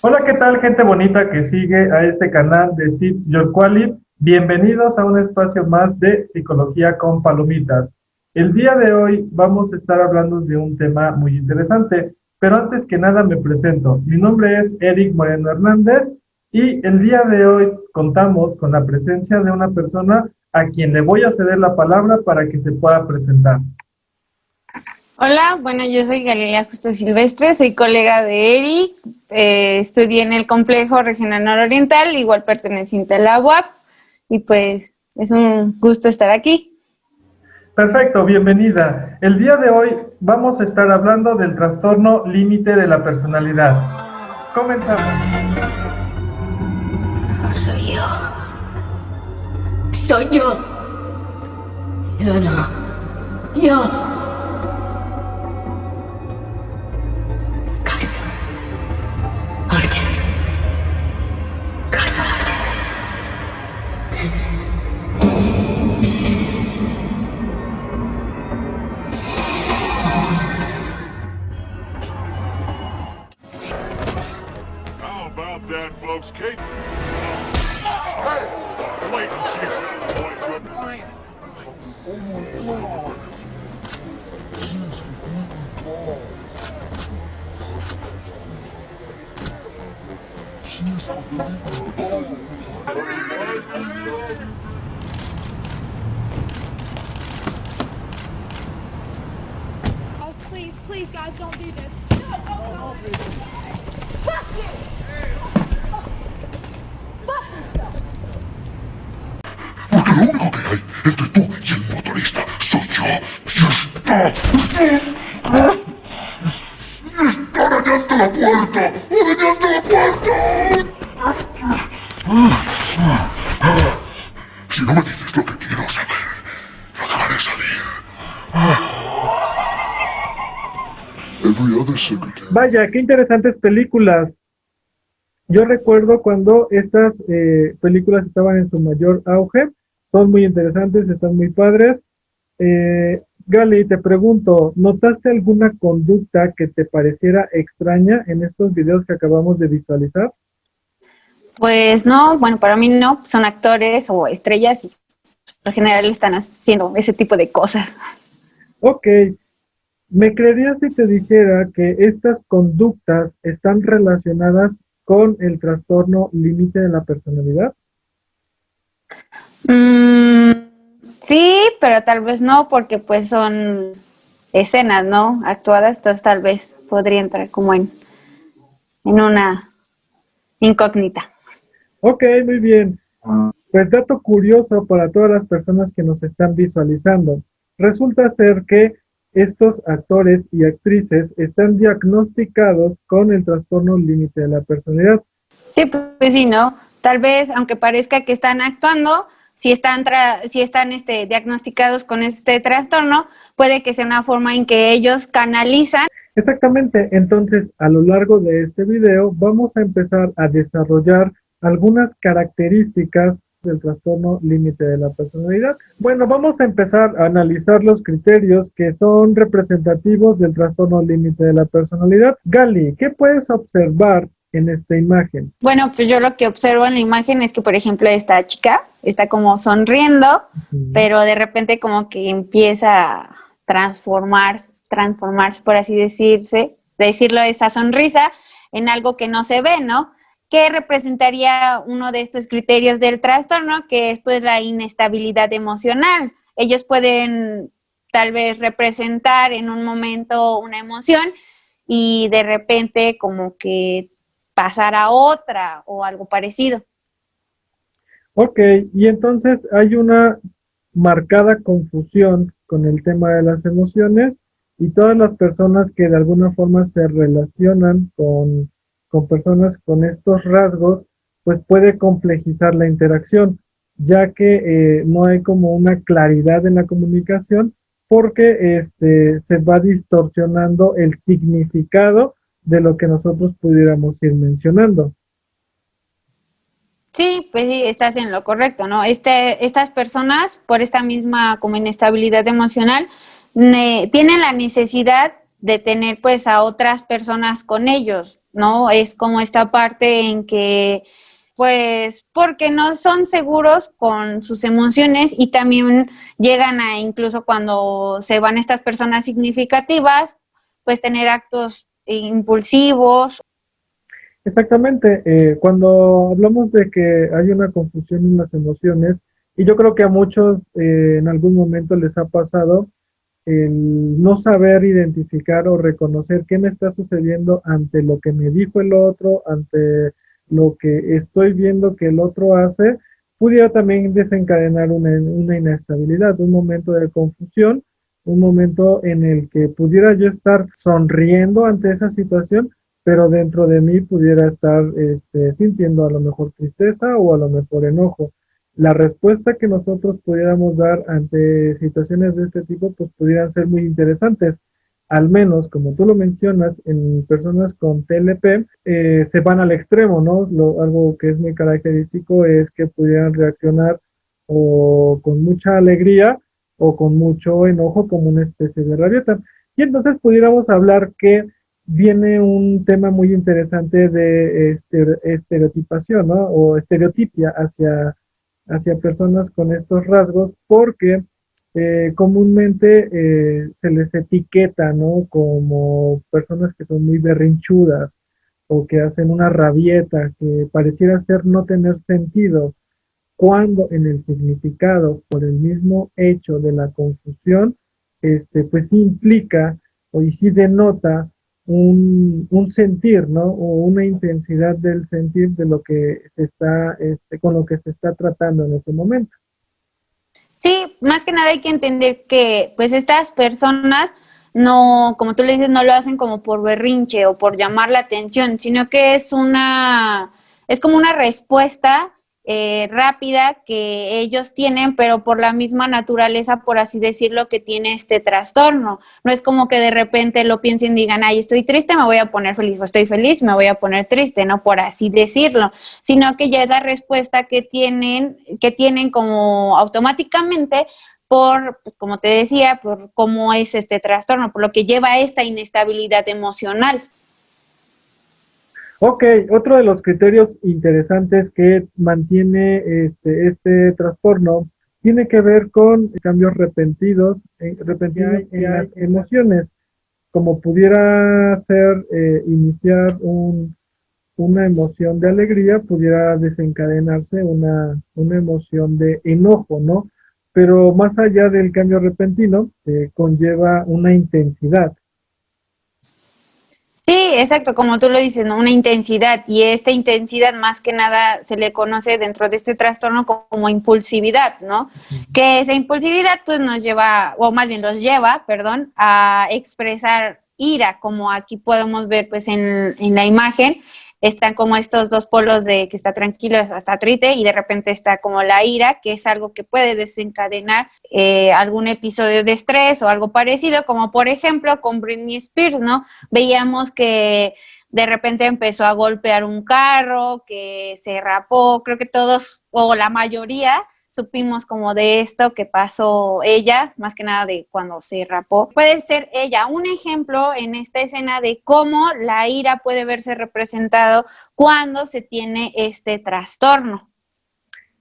Hola, ¿qué tal, gente bonita que sigue a este canal de Sit Your Quality? Bienvenidos a un espacio más de Psicología con Palomitas. El día de hoy vamos a estar hablando de un tema muy interesante, pero antes que nada me presento. Mi nombre es Eric Moreno Hernández y el día de hoy contamos con la presencia de una persona a quien le voy a ceder la palabra para que se pueda presentar. Hola, bueno, yo soy Galilea Justo Silvestre, soy colega de Eric, estudié en el Complejo Regional Nororiental, igual perteneciente a la UAP, y pues es un gusto estar aquí. Perfecto, bienvenida. El día de hoy vamos a estar hablando del trastorno límite de la personalidad. Comenzamos. Soy yo. Soy yo. Yo no. Yo. Castro. Archer. Castro Archer. How about that, folks? Kate. Hey! Blatant shit. Boy, good plan. Guys, please, guys, don't do this. No, oh, no. Fuck you! Fuck yourself! Porque lo único que hay entre tú y el motorista soy yo. Y está arañando la puerta. ¡Arañando la puerta! Si no me dices lo que quiero saber, lo dejaré salir. Every other secretary. Vaya, qué interesantes películas. Yo recuerdo cuando estas películas estaban en su mayor auge. Son muy interesantes, están muy padres. Gali, te pregunto, ¿notaste alguna conducta que te pareciera extraña en estos videos que acabamos de visualizar? Pues no, bueno, para mí no, son actores o estrellas y por lo general están haciendo ese tipo de cosas. Ok, ¿me creerías si te dijera que estas conductas están relacionadas con el trastorno límite de la personalidad? Mm, sí, pero tal vez no, porque pues son escenas, ¿no? Actuadas, entonces tal vez podría entrar como en una incógnita. Ok, muy bien. Pues dato curioso para todas las personas que nos están visualizando. Resulta ser que estos actores y actrices están diagnosticados con el trastorno límite de la personalidad. Sí, pues sí, ¿no? Tal vez, aunque parezca que están actuando, si están diagnosticados con este trastorno, puede que sea una forma en que ellos canalizan. Exactamente, entonces a lo largo de este video vamos a empezar a desarrollar algunas características del trastorno límite de la personalidad. Bueno, vamos a empezar a analizar los criterios que son representativos del trastorno límite de la personalidad. Gali, ¿qué puedes observar en esta imagen? Bueno, pues yo lo que observo en la imagen es que, por ejemplo, esta chica está como sonriendo, pero de repente como que empieza a transformarse, por así decirlo, esa sonrisa en algo que no se ve, ¿no? Que representaría uno de estos criterios del trastorno, que es pues la inestabilidad emocional. Ellos pueden tal vez representar en un momento una emoción y de repente como que pasar a otra o algo parecido. Ok, y entonces hay una marcada confusión con el tema de las emociones y todas las personas que de alguna forma se relacionan con personas con estos rasgos, pues puede complejizar la interacción, ya que no hay como una claridad en la comunicación porque se va distorsionando el significado de lo que nosotros pudiéramos ir mencionando. Sí, pues sí, estás en lo correcto, ¿no? Estas personas, por esta misma como inestabilidad emocional, tienen la necesidad de tener pues a otras personas con ellos, ¿no? Es como esta parte en que pues porque no son seguros con sus emociones y también llegan a incluso cuando se van estas personas significativas, pues tener actos impulsivos. Exactamente, cuando hablamos de que hay una confusión en las emociones, y yo creo que a muchos en algún momento les ha pasado el no saber identificar o reconocer qué me está sucediendo ante lo que me dijo el otro, ante lo que estoy viendo que el otro hace, pudiera también desencadenar una inestabilidad, un momento de confusión, un momento en el que pudiera yo estar sonriendo ante esa situación, pero dentro de mí pudiera estar sintiendo a lo mejor tristeza o a lo mejor enojo. La respuesta que nosotros pudiéramos dar ante situaciones de este tipo, pues pudieran ser muy interesantes. Al menos, como tú lo mencionas, en personas con TLP se van al extremo, ¿no? Algo que es muy característico es que pudieran reaccionar o con mucha alegría o con mucho enojo como una especie de rabieta. Y entonces pudiéramos hablar que viene un tema muy interesante de estereotipación, ¿no? O estereotipia hacia personas con estos rasgos porque comúnmente se les etiqueta, ¿no? Como personas que son muy berrinchudas o que hacen una rabieta que pareciera ser no tener sentido, cuando en el significado, por el mismo hecho de la confusión, pues sí implica o y sí denota un sentir, ¿no? O una intensidad del sentir de lo que se está, con lo que se está tratando en ese momento. Sí, más que nada hay que entender que pues estas personas no, como tú le dices, no lo hacen como por berrinche o por llamar la atención, sino que es como una respuesta rápida que ellos tienen, pero por la misma naturaleza, por así decirlo, que tiene este trastorno. No es como que de repente lo piensen y digan, ay, estoy triste, me voy a poner feliz, o estoy feliz, me voy a poner triste, no por así decirlo, sino que ya es la respuesta que tienen como automáticamente por, como te decía, por cómo es este trastorno, por lo que lleva a esta inestabilidad emocional. Ok, otro de los criterios interesantes que mantiene este trastorno tiene que ver con cambios repentinos en las emociones, como pudiera ser iniciar una emoción de alegría, pudiera desencadenarse una emoción de enojo, ¿no? Pero más allá del cambio repentino, conlleva una intensidad. Sí, exacto, como tú lo dices, ¿no? Una intensidad, y esta intensidad más que nada se le conoce dentro de este trastorno como impulsividad, ¿no? Que esa impulsividad pues nos lleva, o más bien los lleva, perdón, a expresar ira, como aquí podemos ver pues en la imagen. Están como estos dos polos de que está tranquilo hasta triste y de repente está como la ira, que es algo que puede desencadenar algún episodio de estrés o algo parecido, como por ejemplo con Britney Spears, ¿no? Veíamos que de repente empezó a golpear un carro, que se rapó, creo que todos o la mayoría supimos como de esto que pasó ella, más que nada de cuando se rapó. Puede ser ella un ejemplo en esta escena de cómo la ira puede verse representado cuando se tiene este trastorno.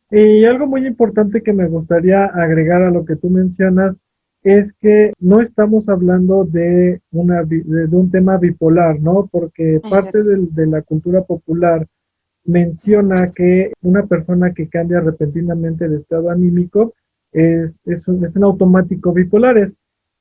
Y algo muy importante que me gustaría agregar a lo que tú mencionas es que no estamos hablando de un tema bipolar, ¿no? Porque parte de la cultura popular menciona que una persona que cambia repentinamente de estado anímico es un automático bipolares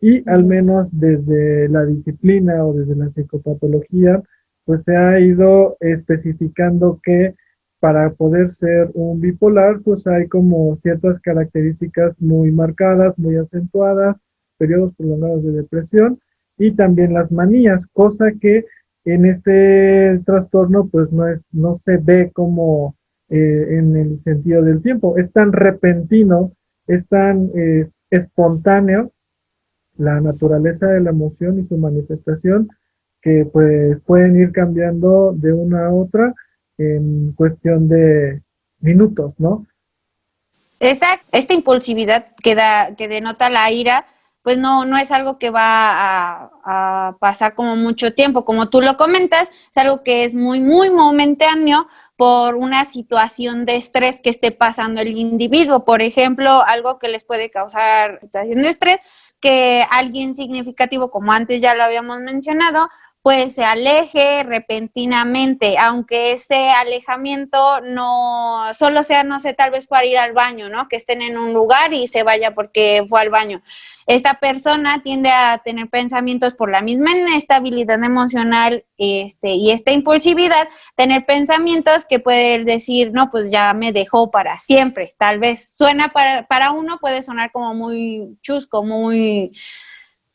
y al menos desde la disciplina o desde la psicopatología, pues se ha ido especificando que para poder ser un bipolar, pues hay como ciertas características muy marcadas, muy acentuadas, periodos prolongados de depresión y también las manías, cosa que en este trastorno pues no se ve como en el sentido del tiempo, es tan repentino, es tan espontáneo la naturaleza de la emoción y su manifestación que pues pueden ir cambiando de una a otra en cuestión de minutos, ¿no? Esta impulsividad que denota la ira, pues no es algo que va a pasar como mucho tiempo. Como tú lo comentas, es algo que es muy, muy momentáneo por una situación de estrés que esté pasando el individuo. Por ejemplo, algo que les puede causar situación de estrés, que alguien significativo, como antes ya lo habíamos mencionado, pues se aleje repentinamente, aunque ese alejamiento no solo sea, no sé, tal vez para ir al baño, ¿no? Que estén en un lugar y se vaya porque fue al baño. Esta persona tiende a tener pensamientos por la misma inestabilidad emocional y esta impulsividad, tener pensamientos que puede decir, no, pues ya me dejó para siempre, tal vez. Suena para uno, puede sonar como muy chusco,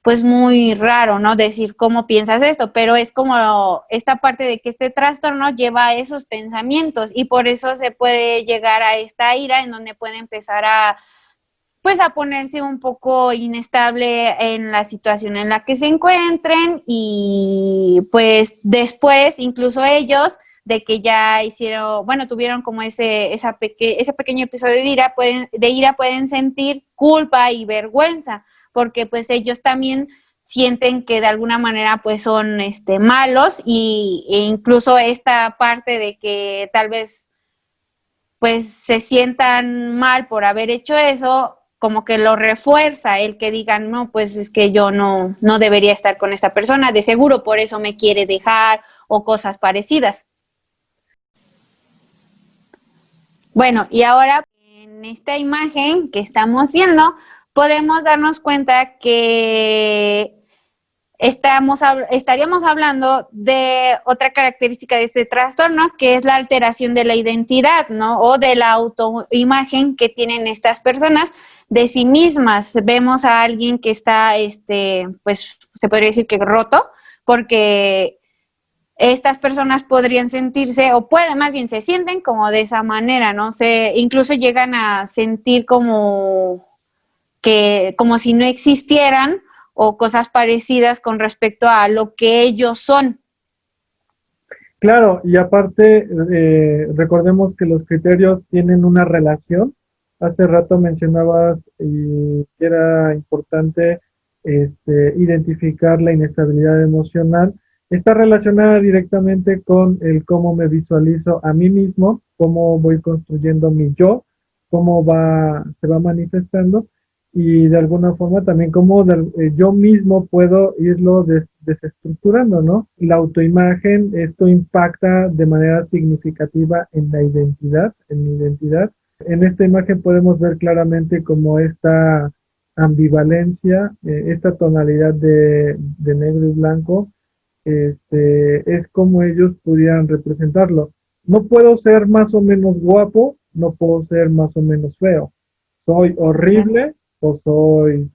pues muy raro, ¿no? Decir cómo piensas esto, pero es como esta parte de que este trastorno lleva a esos pensamientos y por eso se puede llegar a esta ira en donde puede empezar pues a ponerse un poco inestable en la situación en la que se encuentren y pues después incluso ellos de que ya hicieron, bueno, tuvieron como ese pequeño episodio de ira pueden sentir culpa y vergüenza, porque pues ellos también sienten que de alguna manera pues son malos e incluso esta parte de que tal vez pues se sientan mal por haber hecho eso, como que lo refuerza el que digan, no, pues es que yo no debería estar con esta persona, de seguro por eso me quiere dejar o cosas parecidas. Bueno, y ahora en esta imagen que estamos viendo, podemos darnos cuenta que estaríamos hablando de otra característica de este trastorno, que es la alteración de la identidad, ¿no? O de la autoimagen que tienen estas personas de sí mismas. Vemos a alguien que está, pues se podría decir que roto, porque estas personas podrían sentirse, o pueden, más bien se sienten como de esa manera, ¿no? Incluso llegan a sentir como si no existieran o cosas parecidas con respecto a lo que ellos son. Claro, y aparte, recordemos que los criterios tienen una relación. Hace rato mencionabas que era importante identificar la inestabilidad emocional. Está relacionada directamente con el cómo me visualizo a mí mismo, cómo voy construyendo mi yo, se va manifestando y de alguna forma también cómo yo mismo puedo irlo desestructurando, ¿no? La autoimagen, esto impacta de manera significativa en la identidad, en mi identidad. En esta imagen podemos ver claramente como esta ambivalencia, esta tonalidad de negro y blanco, es como ellos pudieran representarlo. No puedo ser más o menos guapo, no puedo ser más o menos feo. Soy horrible o soy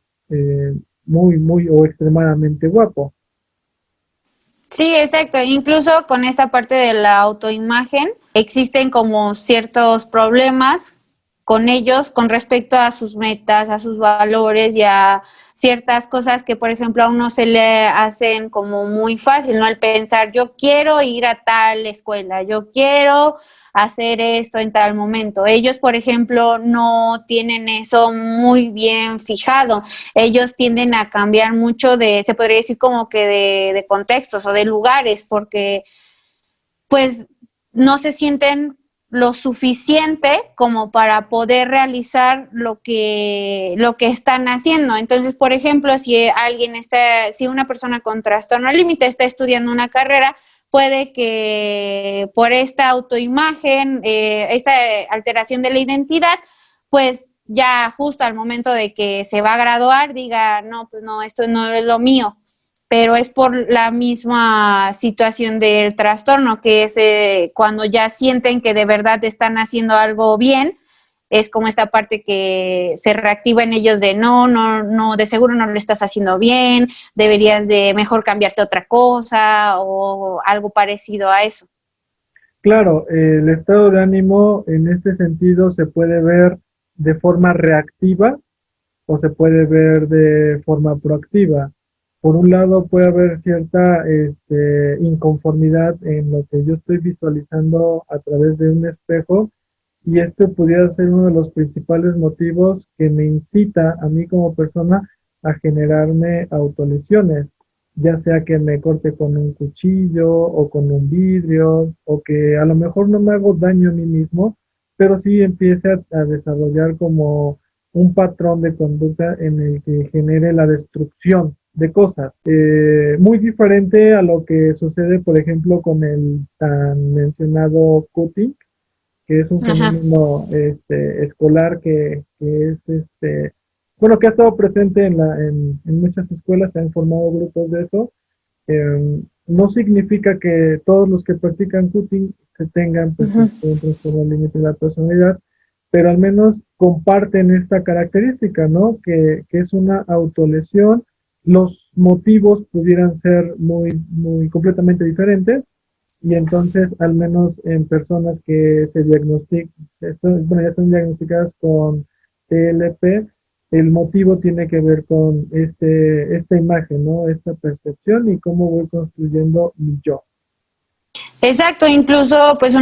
muy, muy o extremadamente guapo. Sí, exacto. Incluso con esta parte de la autoimagen existen como ciertos problemas con ellos con respecto a sus metas, a sus valores y a ciertas cosas que, por ejemplo, a uno se le hacen como muy fácil, ¿no? El pensar, yo quiero ir a tal escuela, yo quiero hacer esto en tal momento. Ellos, por ejemplo, no tienen eso muy bien fijado. Ellos tienden a cambiar mucho se podría decir como que de contextos o de lugares, porque pues no se sienten lo suficiente como para poder realizar lo que están haciendo. Entonces, por ejemplo, si una persona con trastorno límite está estudiando una carrera, puede que por esta autoimagen, esta alteración de la identidad, pues ya justo al momento de que se va a graduar diga, no, pues no, esto no es lo mío, pero es por la misma situación del trastorno, que es cuando ya sienten que de verdad están haciendo algo bien, es como esta parte que se reactiva en ellos de no, de seguro no lo estás haciendo bien, deberías de mejor cambiarte a otra cosa o algo parecido a eso. Claro, el estado de ánimo en este sentido se puede ver de forma reactiva o se puede ver de forma proactiva. Por un lado puede haber cierta inconformidad en lo que yo estoy visualizando a través de un espejo y esto pudiera ser uno de los principales motivos que me incita a mí como persona a generarme autolesiones, ya sea que me corte con un cuchillo o con un vidrio, o que a lo mejor no me hago daño a mí mismo, pero sí empiece a desarrollar como un patrón de conducta en el que genere la destrucción de cosas. Muy diferente a lo que sucede, por ejemplo, con el tan mencionado cutting, que es un Ajá. fenómeno escolar que es bueno, que ha estado presente en muchas escuelas, se han formado grupos de eso. No significa que todos los que practican cutting se tengan pues Ujú. un trastorno límite de la personalidad, pero al menos comparten esta característica, ¿no? Que es una autolesión. Los motivos pudieran ser muy completamente diferentes, y entonces al menos en personas que se diagnostican, bueno, ya están diagnosticadas con TLP, el motivo tiene que ver con esta imagen, ¿no? Esta percepción y cómo voy construyendo mi yo. Exacto, incluso pues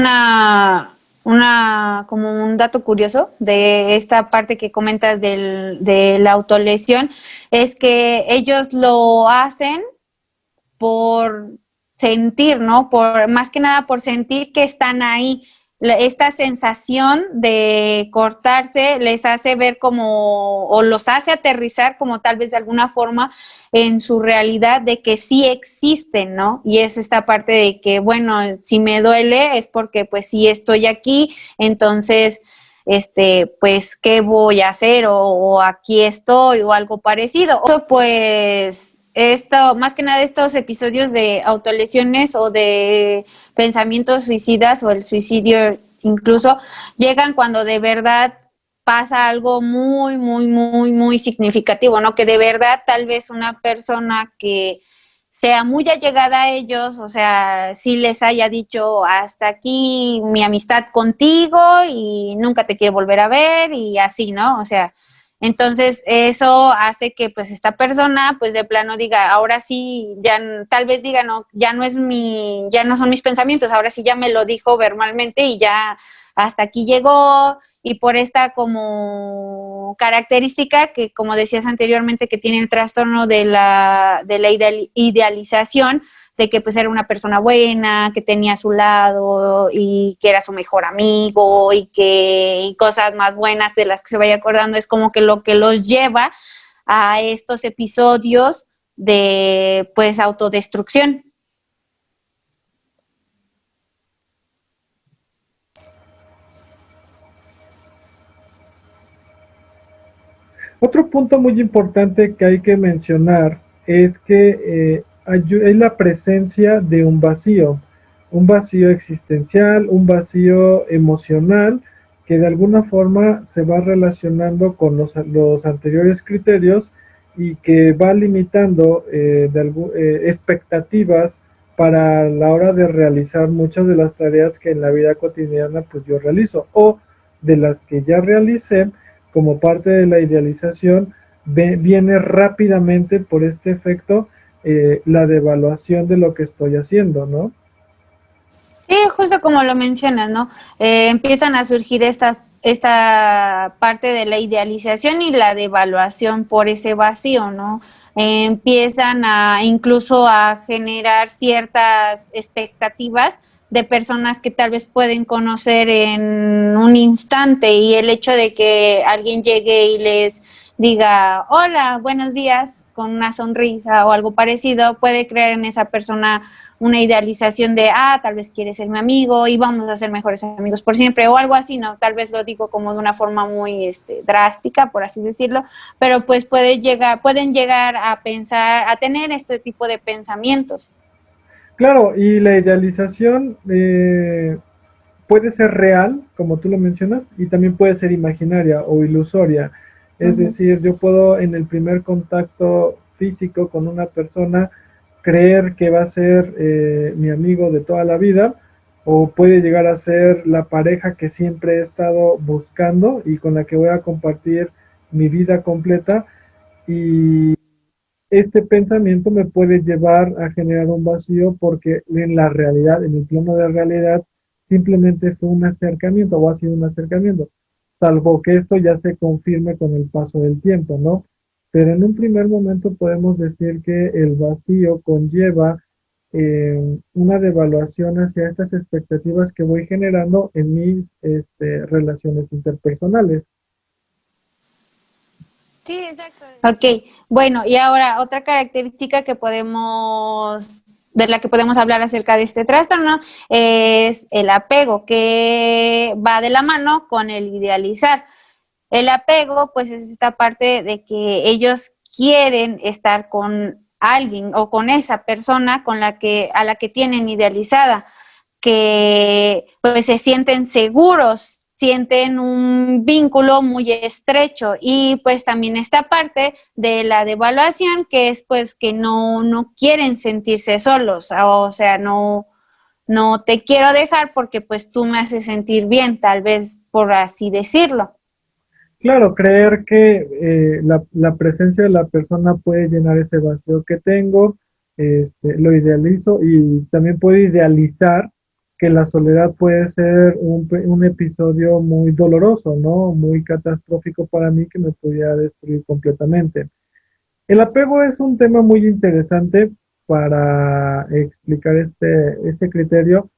como un dato curioso de esta parte que comentas de la autolesión, es que ellos lo hacen por sentir, ¿no? Por más que nada por sentir que están ahí. Esta sensación de cortarse les hace ver como, o los hace aterrizar como tal vez de alguna forma en su realidad de que sí existen, ¿no? Y es esta parte de que, bueno, si me duele es porque pues sí estoy aquí, entonces pues, ¿qué voy a hacer? O aquí estoy, o algo parecido. Pues, más que nada estos episodios de autolesiones o de pensamientos suicidas o el suicidio incluso, llegan cuando de verdad pasa algo muy significativo, ¿no? Que de verdad tal vez una persona que sea muy allegada a ellos, o sea, sí les haya dicho hasta aquí mi amistad contigo y nunca te quiero volver a ver y así, ¿no? O sea, entonces eso hace que pues esta persona pues de plano diga, ahora sí, ya tal vez diga, no, ya no son mis pensamientos, ahora sí ya me lo dijo verbalmente y ya hasta aquí llegó, y por esta como característica que, como decías anteriormente, que tiene el trastorno de la idealización, de que pues era una persona buena, que tenía a su lado y que era su mejor amigo y cosas más buenas de las que se vaya acordando, es como que lo que los lleva a estos episodios de pues autodestrucción. Otro punto muy importante que hay que mencionar es que hay la presencia de un vacío existencial, un vacío emocional, que de alguna forma se va relacionando con los anteriores criterios y que va limitando expectativas para la hora de realizar muchas de las tareas que en la vida cotidiana pues yo realizo, o de las que ya realicé como parte de la idealización. Viene rápidamente por este efecto la devaluación de lo que estoy haciendo, ¿no? Sí, justo como lo mencionas, ¿no? Empiezan a surgir esta parte de la idealización y la devaluación por ese vacío, ¿no? Empiezan incluso a generar ciertas expectativas de personas que tal vez pueden conocer en un instante, y el hecho de que alguien llegue y les diga, hola, buenos días, con una sonrisa o algo parecido, puede crear en esa persona una idealización de, tal vez quieres ser mi amigo y vamos a ser mejores amigos por siempre, o algo así, ¿no? Tal vez lo digo como de una forma muy drástica, por así decirlo, pero pues pueden llegar a pensar, a tener este tipo de pensamientos. Claro, y la idealización puede ser real, como tú lo mencionas, y también puede ser imaginaria o ilusoria. Es Uh-huh. decir, yo puedo en el primer contacto físico con una persona creer que va a ser mi amigo de toda la vida, o puede llegar a ser la pareja que siempre he estado buscando y con la que voy a compartir mi vida completa, y este pensamiento me puede llevar a generar un vacío porque en la realidad, en el plano de realidad, simplemente fue un acercamiento o ha sido un acercamiento, salvo que esto ya se confirme con el paso del tiempo, ¿no? pero en un primer momento podemos decir que el vacío conlleva una devaluación hacia estas expectativas que voy generando en mis relaciones interpersonales. Sí, exacto. Ok, bueno, y ahora otra característica de la que podemos hablar acerca de este trastorno es el apego, que va de la mano con el idealizar. El apego, pues, es esta parte de que ellos quieren estar con alguien o con esa persona a la que tienen idealizada, que pues se sienten seguros, sienten un vínculo muy estrecho, y pues también esta parte de la devaluación, que es pues que no quieren sentirse solos, o sea, no te quiero dejar porque pues tú me haces sentir bien, tal vez por así decirlo. Claro, creer que la presencia de la persona puede llenar ese vacío que tengo, lo idealizo y también puedo idealizar que la soledad puede ser un episodio muy doloroso, ¿no? Muy catastrófico para mí que me pudiera destruir completamente. El apego es un tema muy interesante para explicar este criterio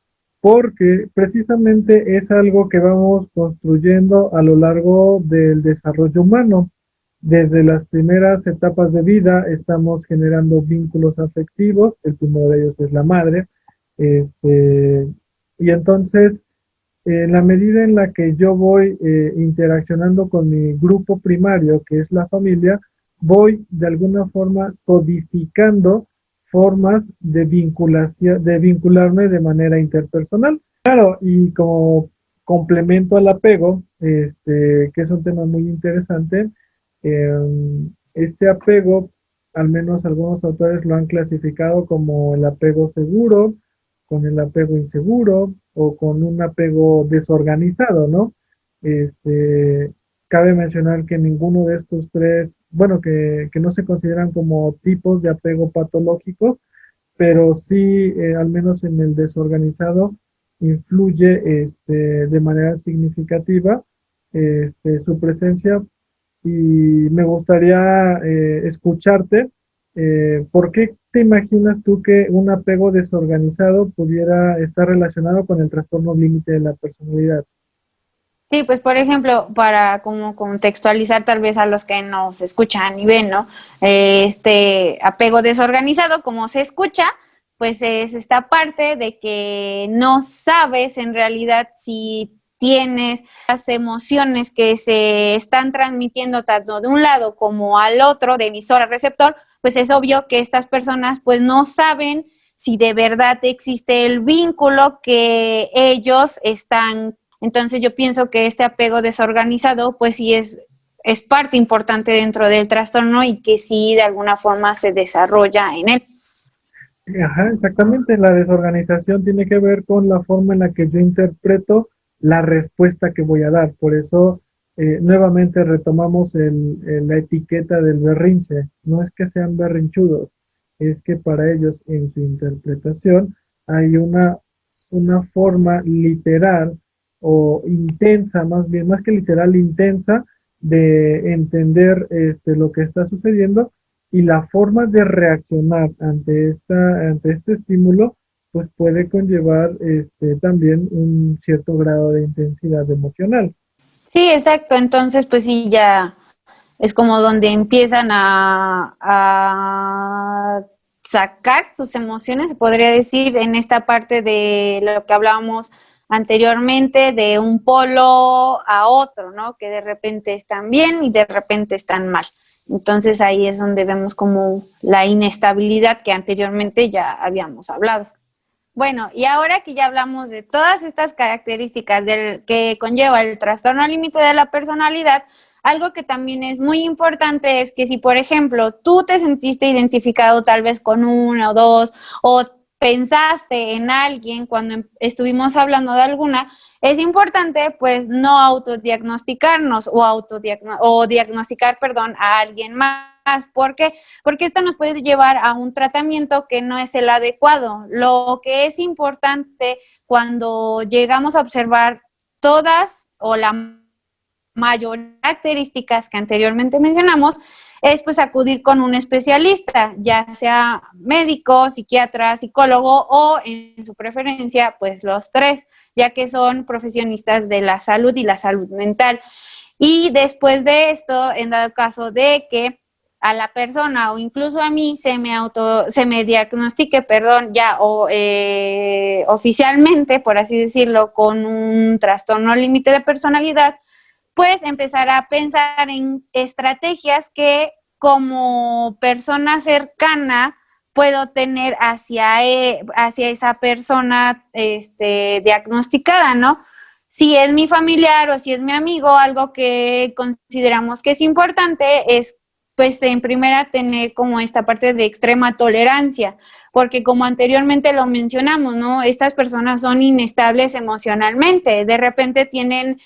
porque precisamente es algo que vamos construyendo a lo largo del desarrollo humano. Desde las primeras etapas de vida estamos generando vínculos afectivos, el primero de ellos es la madre, este, y entonces en la medida en la que yo voy interaccionando con mi grupo primario, que es la familia, voy de alguna forma codificando formas de vinculación, de vincularme de manera interpersonal. Claro, y como complemento al apego, que es un tema muy interesante, este apego, al menos algunos autores lo han clasificado como el apego seguro, con el apego inseguro o con un apego desorganizado, ¿no? Este, cabe mencionar que ninguno de estos tres, bueno, que no se consideran como tipos de apego patológicos, pero sí, al menos en el desorganizado, influye de manera significativa su presencia y me gustaría escucharte. ¿Por qué te imaginas tú que un apego desorganizado pudiera estar relacionado con el trastorno límite de la personalidad? Sí, pues por ejemplo, para como contextualizar tal vez a los que nos escuchan y ven, ¿no? Este apego desorganizado, como se escucha, pues es esta parte de que no sabes en realidad si tienes las emociones que se están transmitiendo tanto de un lado como al otro, de emisor a receptor, pues es obvio que estas personas pues no saben si de verdad existe el vínculo que ellos están. Entonces yo pienso que este apego desorganizado pues sí es parte importante dentro del trastorno y que sí de alguna forma se desarrolla en él. Ajá, exactamente. La desorganización tiene que ver con la forma en la que yo interpreto la respuesta que voy a dar. Por eso, nuevamente retomamos la etiqueta del berrinche. No es que sean berrinchudos, es que para ellos en su interpretación hay una forma literal o intensa, más bien, más que literal, intensa de entender lo que está sucediendo y la forma de reaccionar ante este estímulo, pues puede conllevar también un cierto grado de intensidad emocional. Sí, exacto. Entonces pues sí, ya es como donde empiezan a sacar sus emociones, se podría decir, en esta parte de lo que hablábamos anteriormente, de un polo a otro, ¿no? Que de repente están bien y de repente están mal. Entonces ahí es donde vemos como la inestabilidad que anteriormente ya habíamos hablado. Bueno, y ahora que ya hablamos de todas estas características del que conlleva el trastorno límite de la personalidad, algo que también es muy importante es que si, por ejemplo, tú te sentiste identificado tal vez con una o dos, o pensaste en alguien cuando estuvimos hablando de alguna, es importante pues no autodiagnosticarnos o diagnosticar, perdón, a alguien más. ¿Por qué? Porque esto nos puede llevar a un tratamiento que no es el adecuado. Lo que es importante cuando llegamos a observar todas o la mayor características que anteriormente mencionamos, es pues acudir con un especialista, ya sea médico, psiquiatra, psicólogo o en su preferencia pues los tres, ya que son profesionistas de la salud y la salud mental. Y después de esto, en dado caso de que a la persona o incluso a mí se me diagnostique, ya oficialmente, por así decirlo, con un trastorno límite de personalidad, pues empezar a pensar en estrategias que como persona cercana puedo tener hacia esa persona diagnosticada, ¿no? Si es mi familiar o si es mi amigo, algo que consideramos que es importante es, pues, en primera, tener como esta parte de extrema tolerancia, porque como anteriormente lo mencionamos, ¿no? Estas personas son inestables emocionalmente, de repente tienden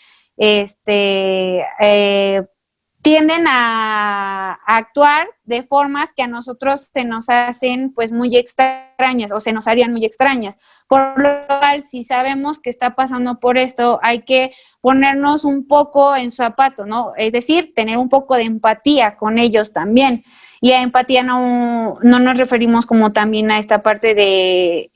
a actuar de formas que a nosotros se nos hacen pues muy extrañas o se nos harían muy extrañas. Por lo cual, si sabemos que está pasando por esto, hay que ponernos un poco en su zapato, ¿no? Es decir, tener un poco de empatía con ellos también. Y a empatía no nos referimos como también a esta parte de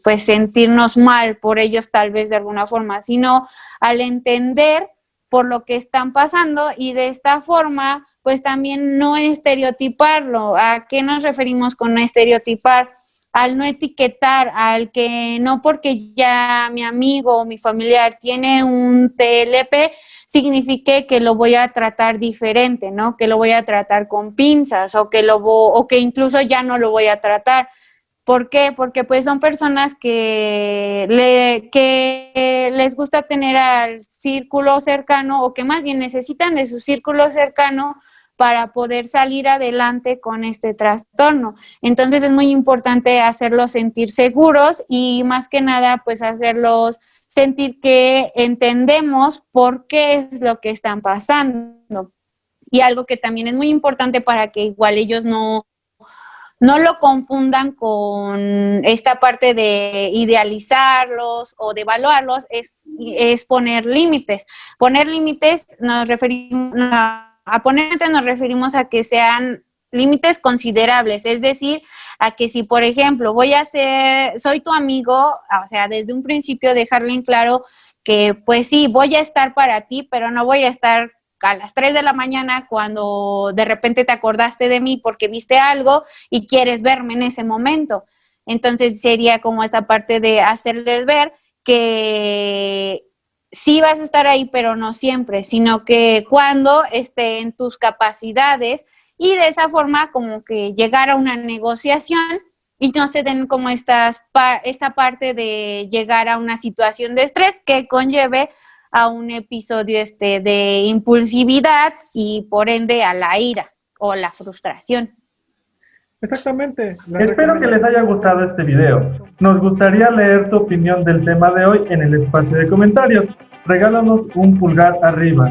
pues sentirnos mal por ellos tal vez de alguna forma, sino al entender por lo que están pasando y de esta forma, pues también no estereotiparlo. ¿A qué nos referimos con no estereotipar? Al no etiquetar, al que no porque ya mi amigo o mi familiar tiene un TLP, signifique que lo voy a tratar diferente, ¿no? Que lo voy a tratar con pinzas o que incluso ya no lo voy a tratar. ¿Por qué? Porque pues son personas que les gusta tener al círculo cercano o que más bien necesitan de su círculo cercano para poder salir adelante con este trastorno. Entonces es muy importante hacerlos sentir seguros y más que nada pues hacerlos sentir que entendemos por qué es lo que están pasando. Y algo que también es muy importante para que igual ellos no lo confundan con esta parte de idealizarlos o de evaluarlos, es poner límites. Poner límites nos referimos a que sean límites considerables, es decir, a que si, por ejemplo, soy tu amigo, o sea, desde un principio dejarle en claro que, pues sí, voy a estar para ti, pero no voy a estar a las 3 de la mañana cuando de repente te acordaste de mí porque viste algo y quieres verme en ese momento. Entonces sería como esta parte de hacerles ver que sí vas a estar ahí, pero no siempre, sino que cuando esté en tus capacidades y de esa forma como que llegar a una negociación y no se den como esta parte de llegar a una situación de estrés que conlleve a un episodio de impulsividad y por ende a la ira o la frustración. Exactamente. Espero que les haya gustado este video. Nos gustaría leer tu opinión del tema de hoy en el espacio de comentarios. Regálanos un pulgar arriba.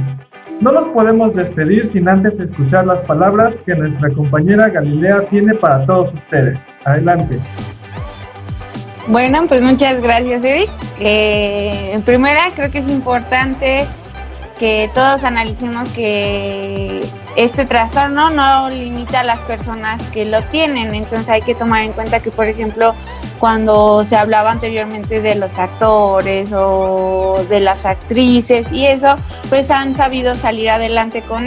No nos podemos despedir sin antes escuchar las palabras que nuestra compañera Galilea tiene para todos ustedes. Adelante. Bueno, pues muchas gracias, Eric. En primera, creo que es importante que todos analicemos que este trastorno no limita a las personas que lo tienen. Entonces hay que tomar en cuenta que, por ejemplo, cuando se hablaba anteriormente de los actores o de las actrices y eso, pues han sabido salir adelante con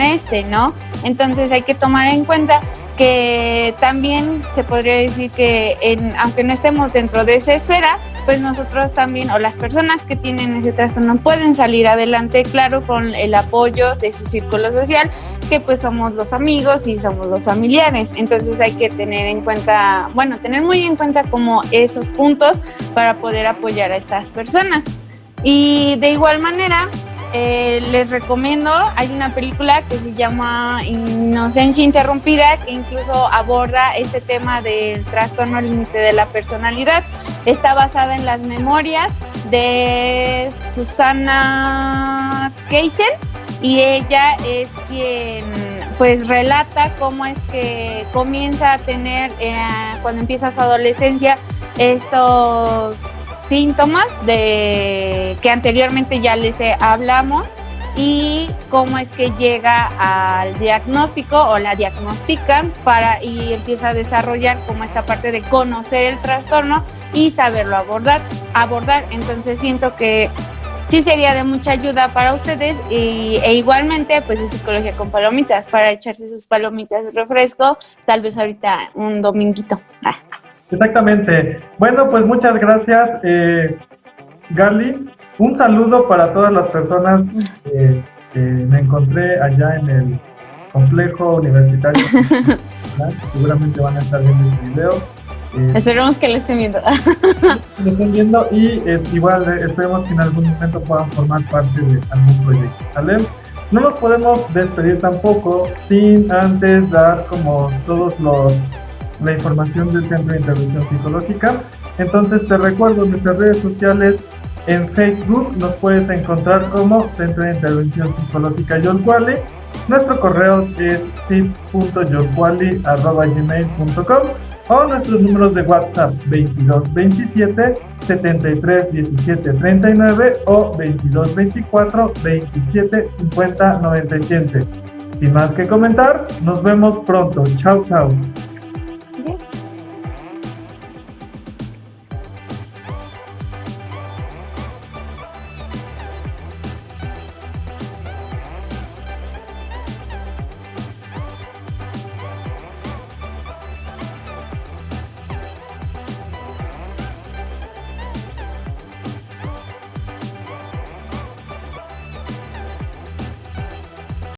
¿no? Entonces hay que tomar en cuenta que también se podría decir que aunque no estemos dentro de esa esfera, pues nosotros también, o las personas que tienen ese trastorno pueden salir adelante, claro, con el apoyo de su círculo social, que pues somos los amigos y somos los familiares. Entonces hay que tener muy en cuenta como esos puntos para poder apoyar a estas personas. Y de igual manera, les recomiendo, hay una película que se llama Inocencia Interrumpida, que incluso aborda este tema del trastorno límite de la personalidad. Está basada en las memorias de Susanna Keisen y ella es quien pues relata cómo es que comienza a tener cuando empieza su adolescencia estos síntomas de que anteriormente ya les hablamos y cómo es que llega al diagnóstico o la diagnostican y empieza a desarrollar como esta parte de conocer el trastorno y saberlo abordar. Entonces siento que sí sería de mucha ayuda para ustedes e igualmente pues de psicología con palomitas para echarse sus palomitas de refresco, tal vez ahorita un dominguito. Exactamente. Bueno, pues muchas gracias, Gali. Un saludo para todas las personas que me encontré allá en el complejo universitario. Seguramente van a estar viendo este video. Esperemos que lo estén viendo. Lo estén viendo y igual esperemos que en algún momento puedan formar parte de algún proyecto, ¿vale? No nos podemos despedir tampoco sin antes dar como la información del Centro de Intervención Psicológica. Entonces te recuerdo nuestras redes sociales. En Facebook nos puedes encontrar como Centro de Intervención Psicológica Yolcuali. Nuestro correo es cip.yolcuali@gmail.com o nuestros números de WhatsApp 22 27 73 17 39 o 22 24 27 50 97. Sin más que comentar, nos vemos pronto. Chao, chao.